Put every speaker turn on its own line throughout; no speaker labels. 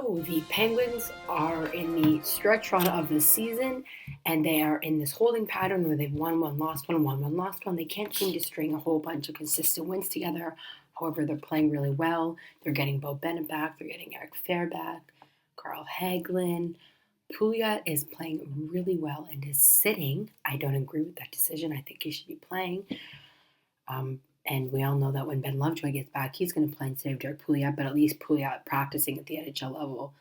So the Penguins are in the stretch run of the season, and they are in this holding pattern where they've won one, lost one, won one, lost one. They can't seem to string a whole bunch of consistent wins together. However, they're playing really well. They're getting Bo Bennett back. They're getting Eric Fair back. Carl Hagelin. Pouliot is playing really well and is sitting. I don't agree with that decision. I think he should be playing. And we all know that when Ben Lovejoy gets back, he's going to play instead of Derek Pouliot, but at least Pouliot practicing at the NHL level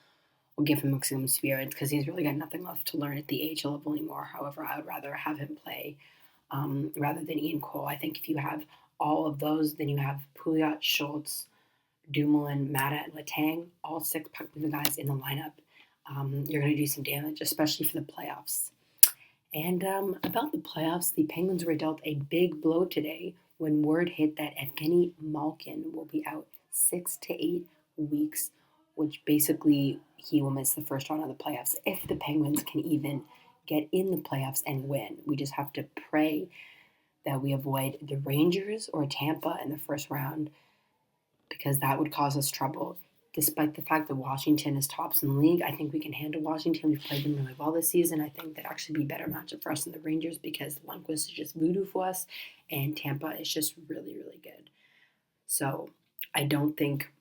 will give him maximum spirits because he's really got nothing left to learn at the AHL level anymore. However, I would rather have him play rather than Ian Cole. I think if you have all of those, then you have Pouliot, Schultz, Dumoulin, Mata, and Letang, all six puck-moving guys in the lineup. You're going to do some damage, especially for the playoffs. And about the playoffs, the Penguins were dealt a big blow today when word hit that Evgeny Malkin will be out 6 to 8 weeks, which basically he will miss the first round of the playoffs if the Penguins can even get in the playoffs and win. We just have to pray that we avoid the Rangers or Tampa in the first round because that would cause us trouble. Despite the fact that Washington is tops in the league, I think we can handle Washington. We've played them really well this season. I think that'd actually be a better matchup for us than the Rangers because Lundqvist is just voodoo for us, and Tampa is just really, really good. So I don't think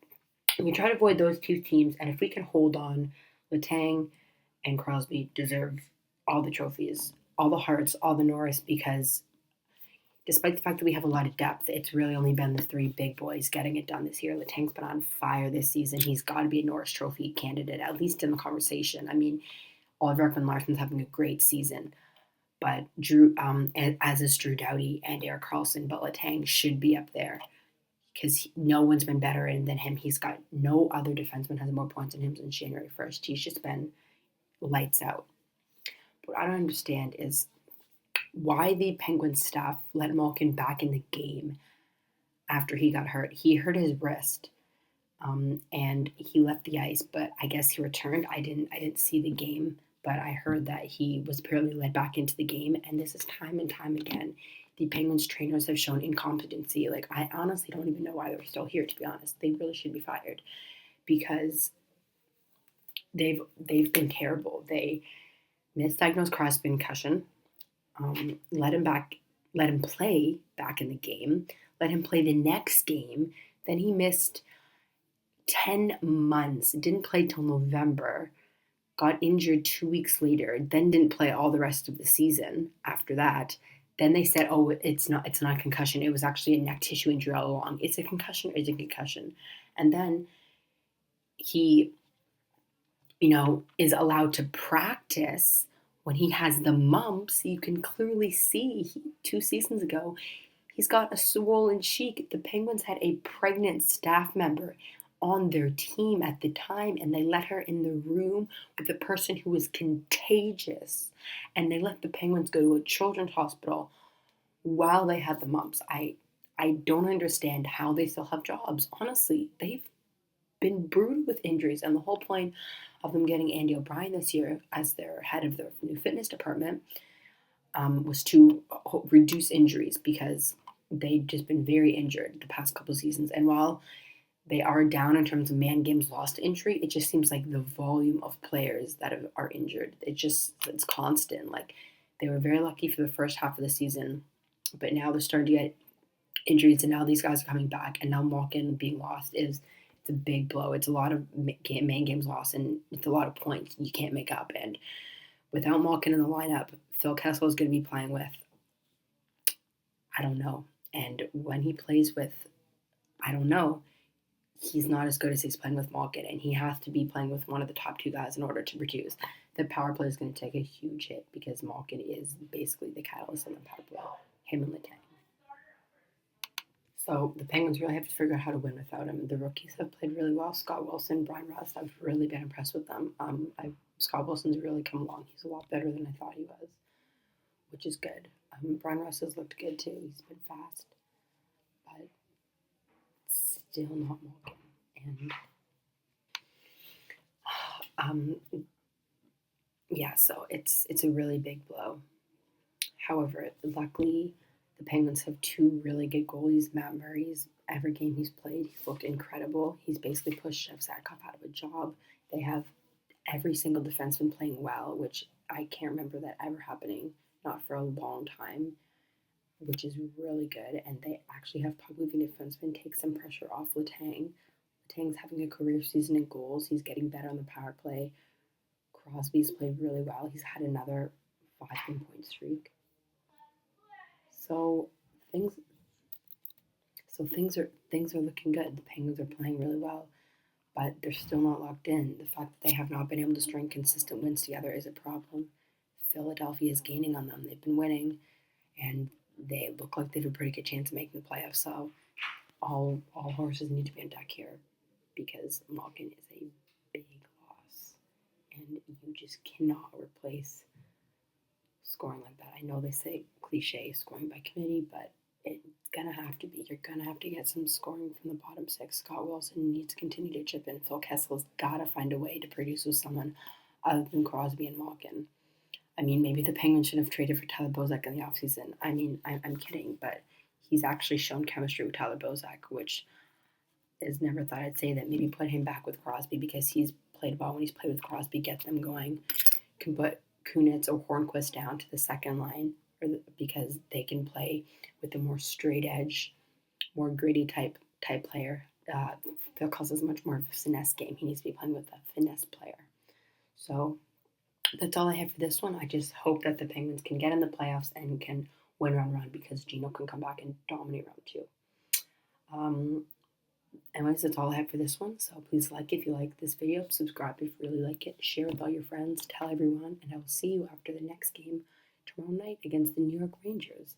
we try to avoid those two teams, and if we can hold on, Letang and Crosby deserve all the trophies, all the hearts, all the Norris, because despite the fact that we have a lot of depth, it's really only been the three big boys getting it done this year. Letang's been on fire this season. He's got to be a Norris Trophy candidate, at least in the conversation. I mean, Oliver Ekman-Larsson's having a great season, but as is Drew Doughty and Erik Karlsson, but Letang should be up there because no one's been better than him. He's got no other defenseman has more points than him since January 1st. He's just been lights out. What I don't understand is why the Penguins staff let Malkin back in the game after he got hurt. He hurt his wrist, and he left the ice, but I guess he returned. I didn't see the game, but I heard that he was apparently led back into the game, and this is time and time again. The Penguins trainers have shown incompetency. Like, I honestly don't even know why they're still here, to be honest. They really should be fired because they've been terrible. They misdiagnosed Crosby concussion. Let him play back in the game, let him play the next game. Then he missed 10 months, didn't play till November, got injured 2 weeks later, then didn't play all the rest of the season after that. Then they said, oh, it's not a concussion. It was actually a neck tissue injury all along. It's a concussion or it's a concussion. And then he, is allowed to practice when he has the mumps. You can clearly see 2 seasons ago, he's got a swollen cheek. The Penguins had a pregnant staff member on their team at the time, and they let her in the room with a person who was contagious, and they let the Penguins go to a children's hospital while they had the mumps. I don't understand how they still have jobs. Honestly, they've been brutal with injuries, and the whole point of them getting Andy O'Brien this year as their head of their new fitness department was to reduce injuries because they've just been very injured the past couple of seasons. And while they are down in terms of man games lost to injury, it just seems like the volume of players that are injured, it's constant. Like, they were very lucky for the first half of the season, but now they're starting to get injuries, and now these guys are coming back, and now Malkin being lost it's a big blow. It's a lot of main games lost, and it's a lot of points you can't make up. And without Malkin in the lineup, Phil Kessel is going to be playing with, I don't know. And when he plays with, I don't know, he's not as good as he's playing with Malkin, and he has to be playing with one of the top two guys in order to produce. The power play is going to take a huge hit because Malkin is basically the catalyst in the power play, him and Letang. So the Penguins really have to figure out how to win without him. The rookies have played really well. Scott Wilson, Brian Rust, I've really been impressed with them. Scott Wilson's really come along. He's a lot better than I thought he was, which is good. Brian Rust has looked good too. He's been fast, but still not Malkin. And so it's a really big blow. However, luckily, the Penguins have 2 really good goalies. Matt Murray's every game he's played, he's looked incredible. He's basically pushed Jeff Zatkoff out of a job They have every single defenseman playing well, which I can't remember that ever happening, not for a long time, which is really good. And they actually have puck moving defensemen take some pressure off Letang. Letang's having a career season in goals. He's getting better on the power play. Crosby's played really well. He's had another 5 point streak. So things things are looking good. The Penguins are playing really well, but they're still not locked in. The fact that they have not been able to string consistent wins together is a problem. Philadelphia is gaining on them. They've been winning, and they look like they have a pretty good chance of making the playoffs. So all horses need to be on deck here because Malkin is a big loss, and you just cannot replace scoring like that. I know they say cliche scoring by committee, but it's gonna have to be. You're gonna have to get some scoring from the bottom six. Scott Wilson needs to continue to chip in. Phil Kessel's gotta find a way to produce with someone other than Crosby and Malkin. I mean, maybe the Penguins should have traded for Tyler Bozak in the offseason. I mean, I'm kidding, but he's actually shown chemistry with Tyler Bozak, which is never thought I'd say that. Maybe put him back with Crosby because he's played well when he's played with Crosby, get them going. Can put Kunitz or Hornquist down to the second line because they can play with a more straight edge, more gritty type player. Phil calls this much more of a finesse game. He needs to be playing with a finesse player. So that's all I have for this one. I just hope that the Penguins can get in the playoffs and can win round one because Gino can come back and dominate round two. Anyways, that's all I have for this one. So please like if you like this video, subscribe if you really like it, share with all your friends, tell everyone, and I will see you after the next game tomorrow night against the New York Rangers.